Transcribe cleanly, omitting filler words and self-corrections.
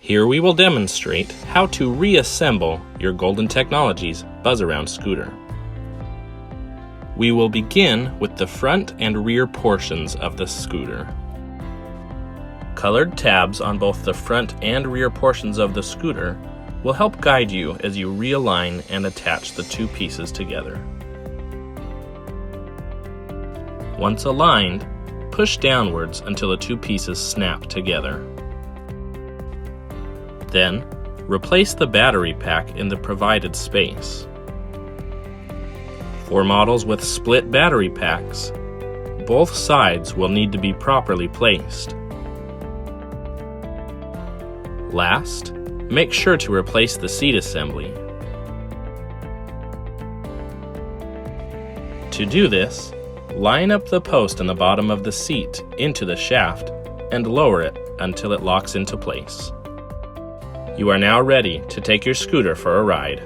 Here we will demonstrate how to reassemble your Golden Technologies Buzzaround scooter. We will begin with the front and rear portions of the scooter. Colored tabs on both the front and rear portions of the scooter will help guide you as you realign and attach the two pieces together. Once aligned, push downwards until the two pieces snap together. Then, replace the battery pack in the provided space. For models with split battery packs, both sides will need to be properly placed. Last, make sure to replace the seat assembly. To do this, line up the post on the bottom of the seat into the shaft and lower it until it locks into place. You are now ready to take your scooter for a ride.